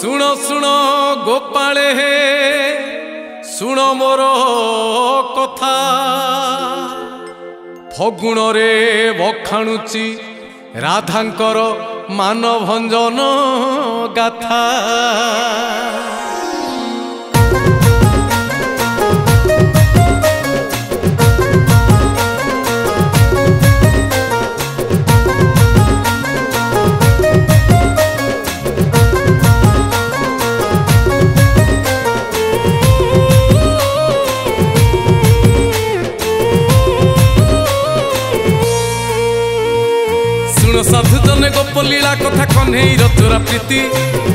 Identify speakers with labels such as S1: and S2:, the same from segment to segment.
S1: सुण सुण गोपाले हे सुण मोर कथा फगुण रे बखाणुची राधांकर मानभंजन गाथा साधु जने गोपलीला कथा कन्हई चोरा प्रीति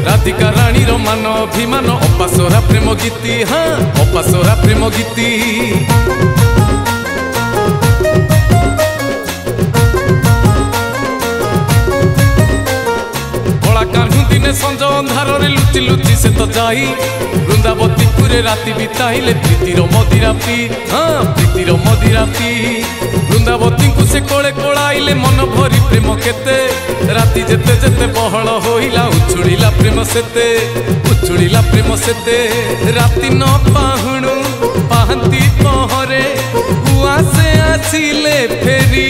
S1: राधिका रानी मान अभिमान अपासोरा प्रेम गीति हाँ अपासोरा प्रेम गीति कला कान्हू दिने संज अंधार लुचि लुचि से तो जाई वृंदावतीपुरे राति बिताइले प्रीतिर मदिरा पी हाँ प्रीतिर मदिरा पी वृंदावती को से कोले कोड़ाइले मन भरी प्रेम केते राति जेते जेते बहल होइला उछुड़िला प्रेम सेते राति न पाहुणु पाहंती पहरे कुआ से आसिले फेरी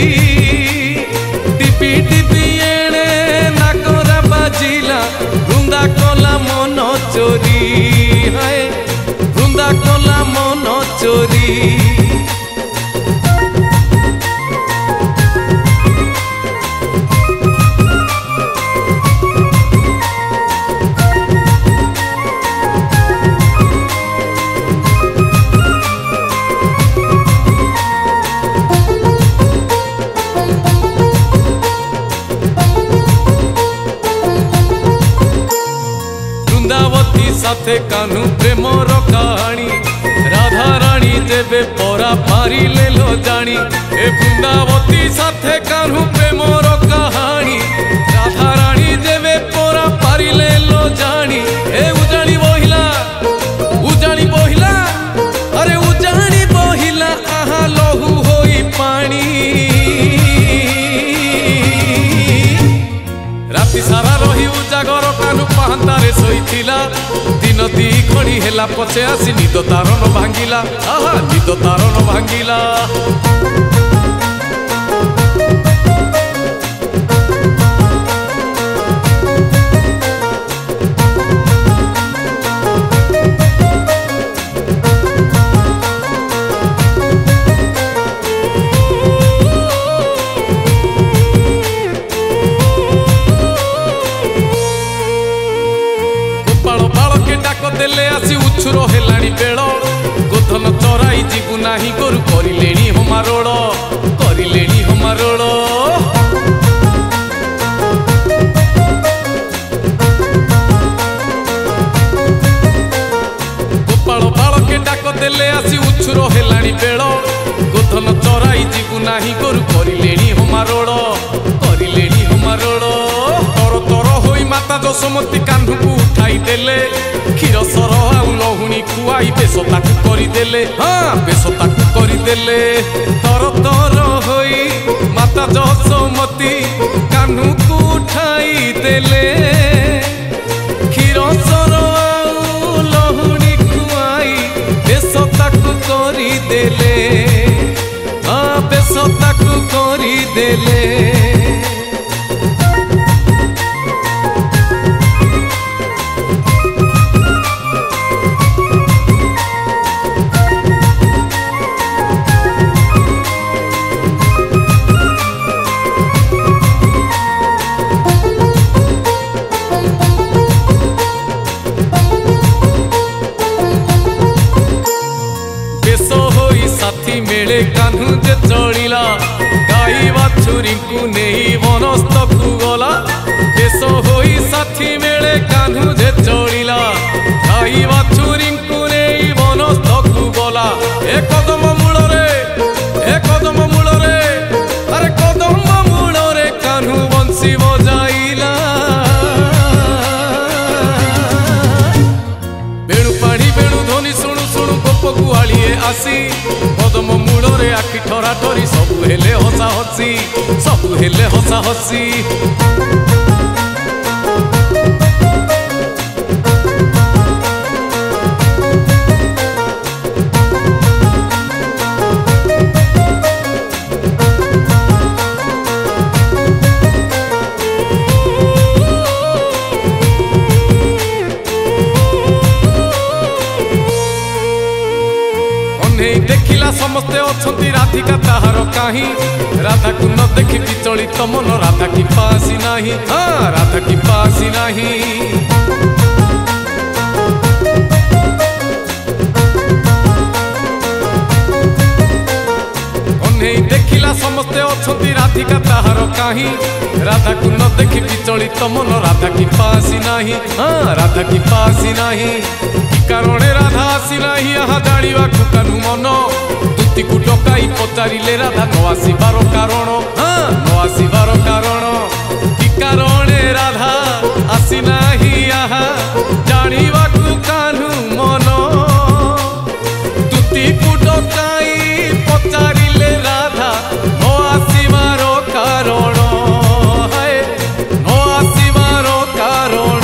S1: टिपी टिपी एणे नाकरा बाजिला वृंदा कला मन चोरी हाय वृंदा कला मन चोरी साथे कान्हू प्रेमर कहानी राधा रानी जेबे परा पारी ले लो जानी ए वृंदावती साथे कान्हू प्रेमर कहानी राधा रानी जेबे परा पारी ले लो जानी ए उजानी बहिला अरे उजानी बहिला आहा लहू होई पानी राति सारा रही उजागर कान्हू पाहंतारे सोईथिला दिन दी घड़ी हेला पछे आसी निद तार न भांगिला आहा निद तार न भांगिला देले आसी उछुर हेलाणी बेल गोधन चराई जीवु नाही गोरु करिलेणी हमारोड़ गोपाल बालके डाक देले आसी उछुर हेलाणी बेल गोधन चराई जीवु नाही गोरु करिलेणी हमारोड़ तर तर होई माता जशोमती कान्हू को उठाई देले क्षीर सर आउ लहुणी खुआई बेश ताकू करदेले हाँ बेश ताकू करदेले तर तर होई माता जशोमती कान्हू को उठाई देले क्षीर सर आउ लहुणी खुआई बेश ताकू करदेले हाँ बेश ताकू करदेले मेले कान्हू जे चढ़िला गाई बाछुरी को नहीं वनस्थ को गला देश होई साथी मेले कान्हू जे चढ़िला गाई बाछुरी को नहीं वनस्थ को गला ए कदम मूल रे अरे कदम मूल रे कान्हू बंसी बजाइला बेणु पानी बेणु ध्वनि शुणु शुणु गोप गुआलिए आसी कदम मूल रे आखि ठरा ठरी सबु हेले हसा हसी समस्ते अछंती राधिका ताहार काहीं राधा को न देखि विचलित मन राधा की पासी नाही हाँ राधा की पासी नाही देखिला समस्ते अछंती राधिका ताहार काहीं राधा को न देखि विचलित मन राधा की पासी नाही हाँ राधा की पासी नाही कि कारण राधा आसी नाही यहाँ जानिबा कानु मन दुती को डकाई पचारिले राधा न आसिबार कारण हाँ न आसिबार कारण कि कारण राधा आसी नाही यहाँ जानिबा कानु मन दुती को डकाई पचारिले राधा न आसिबार कारण है न आसिबार कारण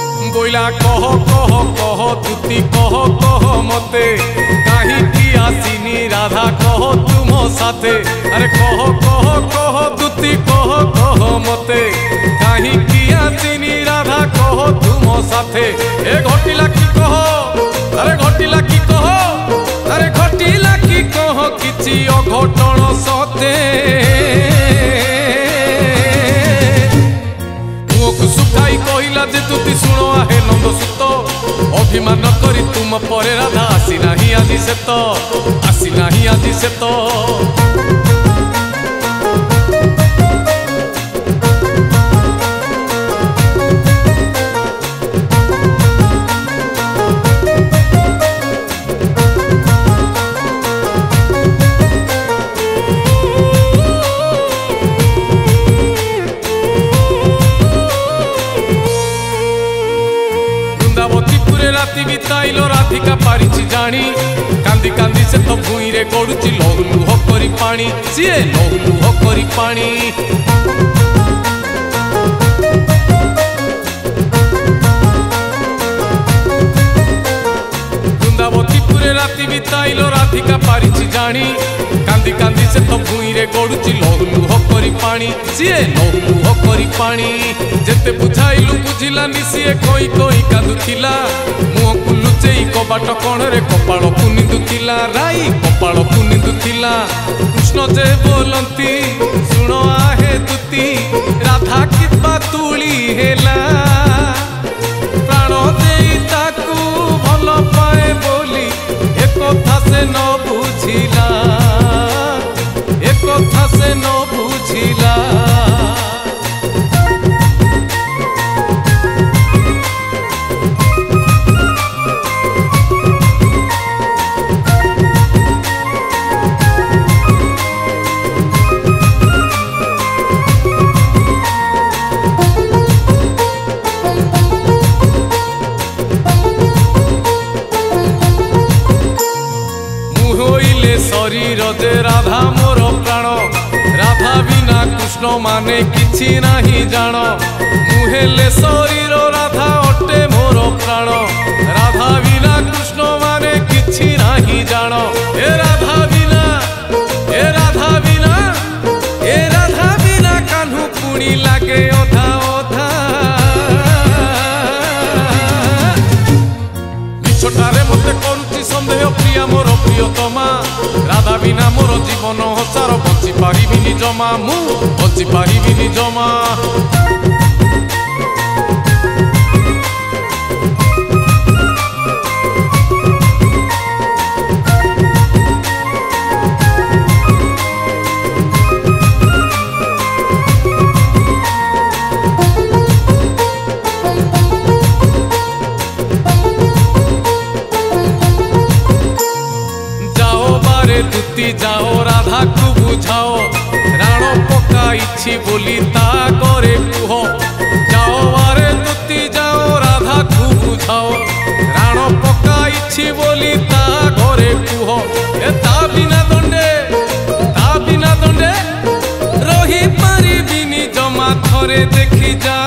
S1: कह कह कह दुती कह कह मते कहीं की आसीनी राधा कह तुम साथे अरे कह कह कह दुती कह कह मते कहीं की आसीनी राधा कह तुम साथे ए घटिला की कह अरे घटिला की कह अरे घटिला की कह किछि अघटन सते सुखाई कहला जे तुति शुण आहे नंद सुत अभिमान करी तुम परे राधा आसी नाही आदि से तो आसी नाही आदि से तो राति बिताइलो राधिका पारिछि जानी कांदी कांदी से तो भूई रे गड़ुची लहू लुह करी पानी सीए लहू लुह करी पानी वृंदावतीपुरे राति बिताइलो राधिका पारिछि जानी कांदी कांदी से तो भूई रे गड़ुची लहू लुह करी पानी सीए लहू लुह करी पानी जेते बुझाइलु बुझिलानी सीए कोई कोई कांदुथिला मुह को लुचेई कबाट कोणरे कपाळ को निंदुथिला राई कपाळ को निंदुथिला कृष्ण जे बोलंती सुण आहे दुती राधा किबा तुली हेला प्राण देई ताकू भल पाए बोली एक कथा से न बुझिला एक कथा से न बुझिला शरीर जे राधा मोर प्राण राधा बिना कृष्ण माने किछि नाही जान मुहेले शरीर राधा अटे मोर प्राण राधा बिना कृष्ण माने किछि नाही जान ए राधा बिना ए राधा बिना ए राधा बिना कान्हू पुणी लागे ओधा ओधा मिछटारे मते करूछि संदेह प्रिया मोर प्रियतमा राधा बिना मोर जीवन हसार बंची पारिबिनी जमा मु बंची पारिबिनी जमा दुती जाओ राधा को बुझाओ राण पकाइछि बोली ता करे कुह जाओ बारे दुती जाओ राधा को बुझाओ राण पकाइछि बोली ता घरे कुह ए ता बिना दंडे रही पारिबिनी जमा थरे देखि जा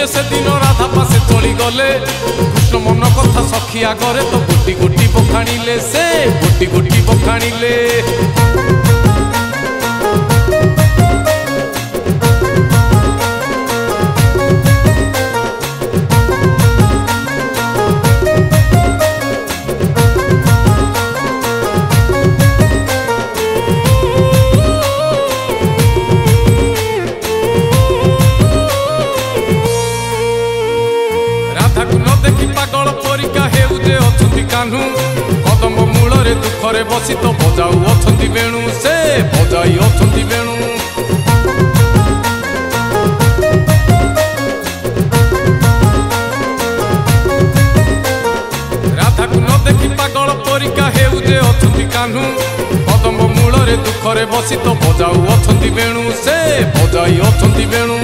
S1: से दिन राधा पासे चली गले कृष्ण मन कथा सखी आगरे तो गोटी गोटी बखाणिले से गोटी गोटी बखाणिले पागल परिका हेउजे अछंती कान्हू कदम मूलरे दुखरे बसी तो बजाऊ अछंती वेणु से बजाई अछंती वेणु राधा को न देखी पागल परिका हेउजे अछंती कान्हू कदम मूलरे दुखरे बसी तो बजाऊ अछंती वेणु से बजाई अछंती वेणु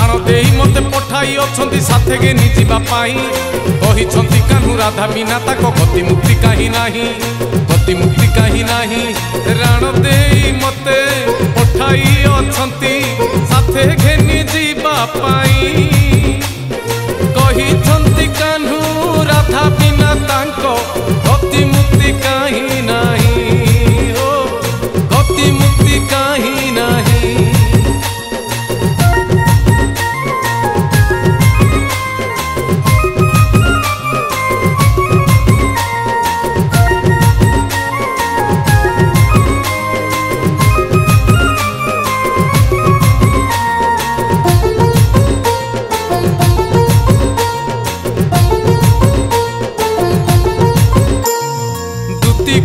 S1: प्राण देई मते पठाई अछंती साथे गे निजिबा पाई कही छंती कान्हू राधा बिना ताको गति मुक्ति कहीं नाही गति मुक्ति कहीं नाही राण देई मते पठाई अछंती साथे गे निजिबा पाई कही छंती कान्हू राधा बिना ताको गति मुक्ति कहीं नाही ओ गति मुक्ति कहीं नाही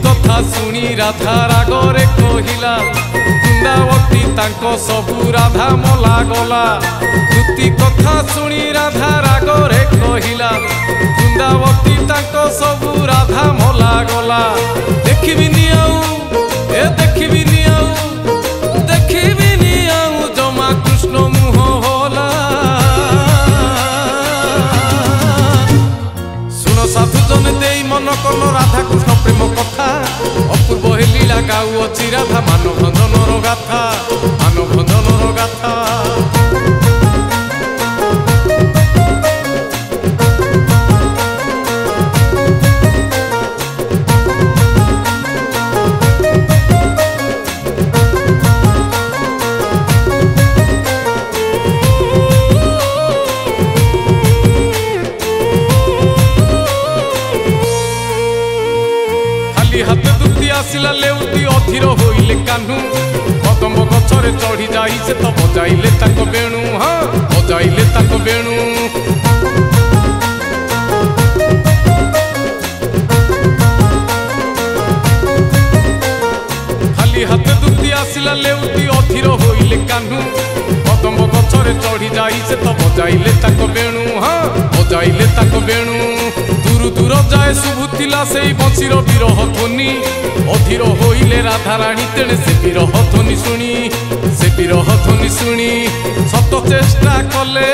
S1: कथा सुनी राधा रागरे कहिला वृंदावती तांको सबु राधा मला गला दुती कथा सुनी राधा रागरे कहिला वृंदावती तांको सबु राधा मला गला देखिबिनी आउ ए देखिबिनी आउ जमा कृष्ण मुह होला सुन साधु जन देई मन कन राधा कृष्ण प्रेम कथा अपूर्व हे लीला गाऊ अछि राधा मानव भंजनर गाथा मानव भंजनर गाथा हाथ दुती आसिला लेउटी अधीर होइले कान्हू कदम गछरे चढ़ी जाई से तो बजाइले ताको बेणु हाँ बजाइले ताको बेणु खाली हाथ दुती आसिला लेउटी अधीर होइले कान्हू कदम गछरे चढ़ी जाई से तो बजाइले ताको बेणु हाँ बजाइले ताको बेणु दूर दूर जाए शुभुला से बंशीर विरह ध्वनि अधीर होइले राधा राणी तेणे से विरह ध्वनि शुणी सत चेष्टा कले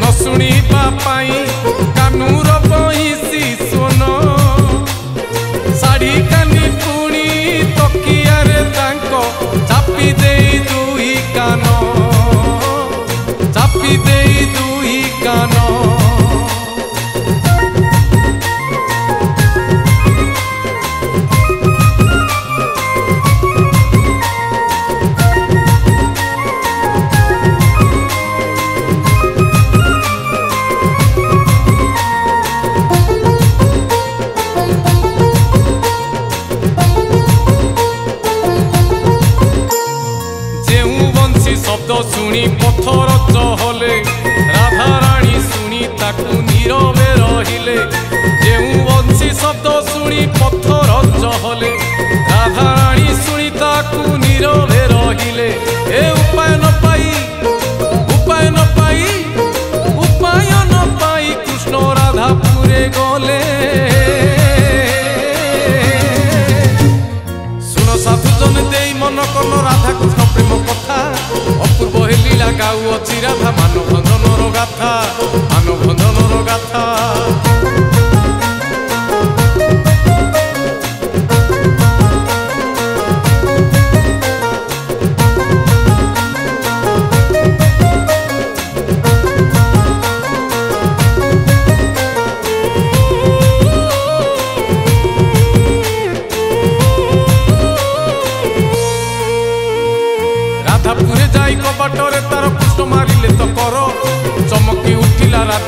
S1: न शुणिबा पाई कानूर बहिसी सोन शाढ़ी कानी पुणी तकियारे तांको चापी देई दुई कान चापी देई दुई कान शब्द शुणी पथर चहले राधा राणी शुणी ताकू नीरवे रहिले जेऊ वंशी शब्द शुणी पथर चहले राधा राणी शुणी ताकू नीरवे रहिले ए उपाय न पाई कृष्ण राधा पुरे गले सुन साधु जन देई मन कन राधा कृष्ण प्रेम कथा अपूर्व हे लीला गाऊ अछि राधा मानव भंजनर गाथा मानव भंजनर गाथा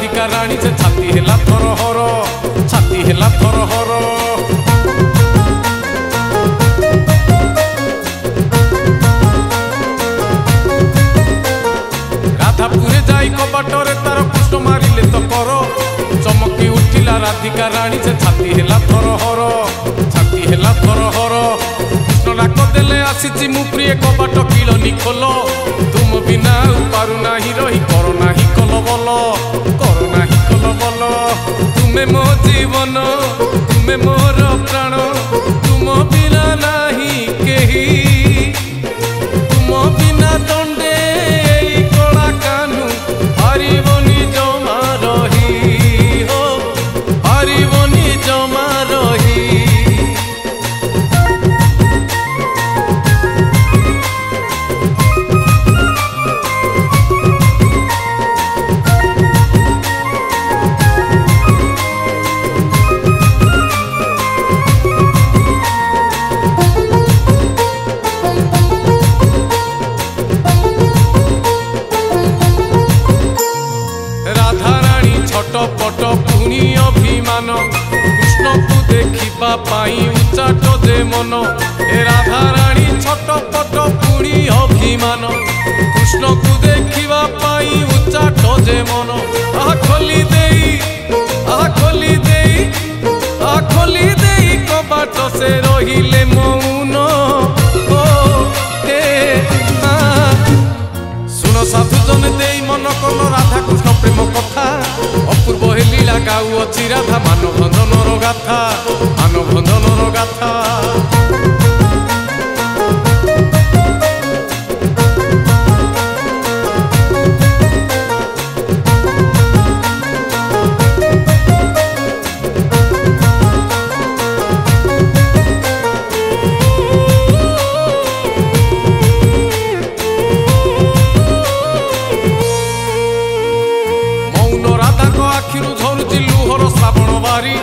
S1: राधिका रानी से छाती हेला थरहर छाती हेला थरहर राधापुरे जाई कबाटरे तार कृष्ण मारिले तो कर चमकी उठिला राधिका रानी से छाती हेला थरहर छाती हेला थरहर कृष्ण डाक देले आसीची मु प्रिय कबाट किलनी खोल तुम बिना पारु नाही रही कर नाही कल बल कर नाही कल बल तुमे मो जीवन तुमे मोर प्राण तुम बिना नाही केही तुम बिना दंडे कला कानू हारिबनी जमा रही हो हारिबनी जमा रही छटपट पुणी अभिमान कृष्ण को देखा उच्चाट जे मन ए राधा रानी छटपट पुणी अभिमान कृष्ण को देखा उच्चाट जे मन आह खोली देई कबाट से रहिले मौन सुन साधु जन दे मन कल राधा कृष्ण प्रेम कथा अपूर्व हे लीला गाऊ अच्छी राधा मान भंजनर गाथा मान भंजनर गाथा श्रावण बारी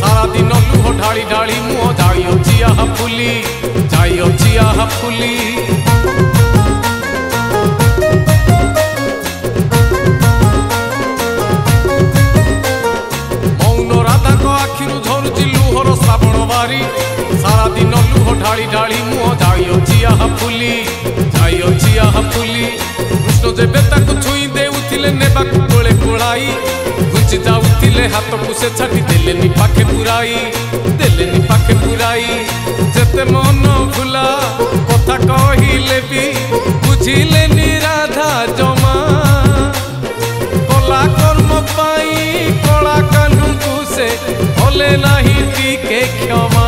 S1: सारा दिन लुह ढाली ढाली मुह जाई अच्छी आहा फुली मौन राधा को आखिरु झरुची लुहर श्रावण बारी सारा दिन लुह ढाली ढाली मुह जाई अच्छी आहा फुली कृष्ण जेबे ताकू छुई देउथिले नेबाकू कोले कोलाई घुंची जाउथिले हाथ को से छाटी देलेनी पाखे पुराई जेते मन भुला कथा कहिले भी बुझिलेनी राधा जमा कला कर्म पाई कला कानू को से भले नाही टीके क्षमा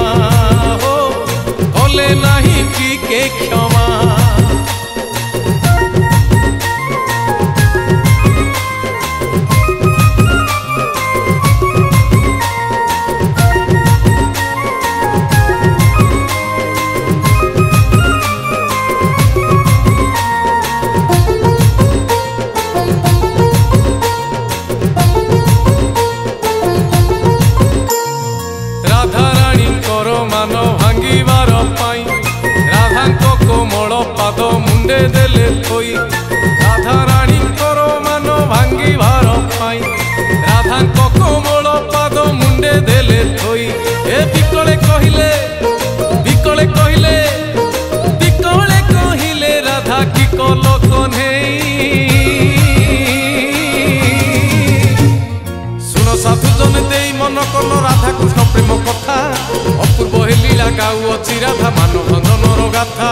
S1: हो भले नाही टीके क्षमा मान भांगिबार पाई राधा कोमल पाद मुंडे देले थोई राधा रानी करो मान भांगिबार पाई राधा कोमल पाद मुंडे देले थोई ए बिकले कहिले राधा की कल कन्हई सुन साधु जन दे मन कल राधा कृष्ण प्रेम कथा अपूर्व हे लीला गाऊ अच्छी राधा मान भंजनर गाथा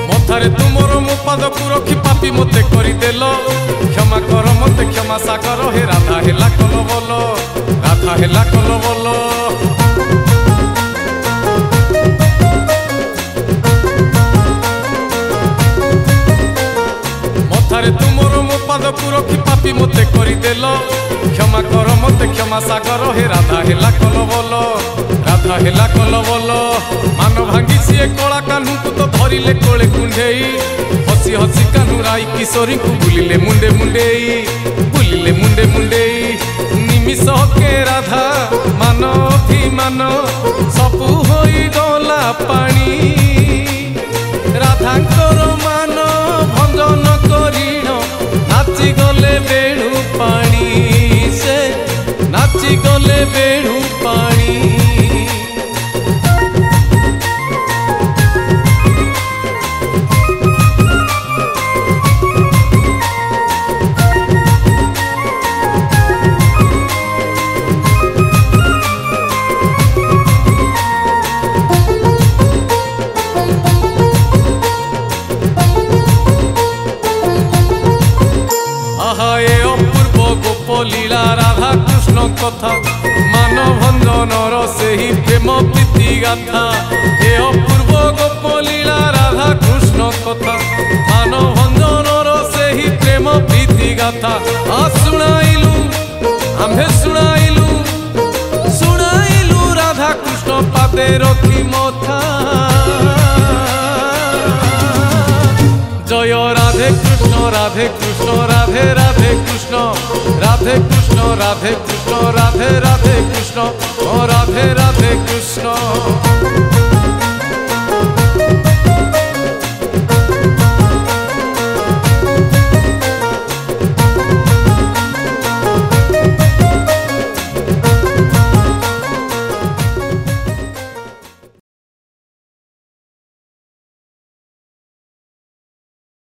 S1: मथारे तुमर मो पाद को रखी पापी मते करदेल क्षमा कर मते क्षमा सागर हे राधा हेला कल बोल राधा हेला कल बोल मथारे तुमर मो पाद को रखी पापी मते करदेल क्षमा कर मते क्षमा सागर हे राधा हेला कल बोल राधा राधा हेला कलबल मान भांगी सी कला कान्हू को तो धरिले कोले कुंडेई हसी हसी कान्हू राई किशोरी को बुलिले मुंडे मुंडेई बुलिले मुंडे मुंडेई निमिष के राधा मान अभिमान सबू होई गला पानी राधांकर मान भंजन करिण नाची गले बेणु पानी से नाची गले बेणु पानी लीला राधा कृष्ण कथा मान भंजनर से ही प्रेम प्रीति गाथा हे अपूर्व गोप लीला राधा कृष्ण कथा मान भंजनर से ही प्रेम प्रीति गाथा शुणाइलु आम्भे शुणाइलु शुणाइलु राधा कृष्ण पादे रखी मथा जय राधे कृष्ण राधे कृष्ण राधे राधे कृष्ण राधे कृष्ण राधे कृष्ण राधे राधे कृष्ण राधे राधे कृष्ण।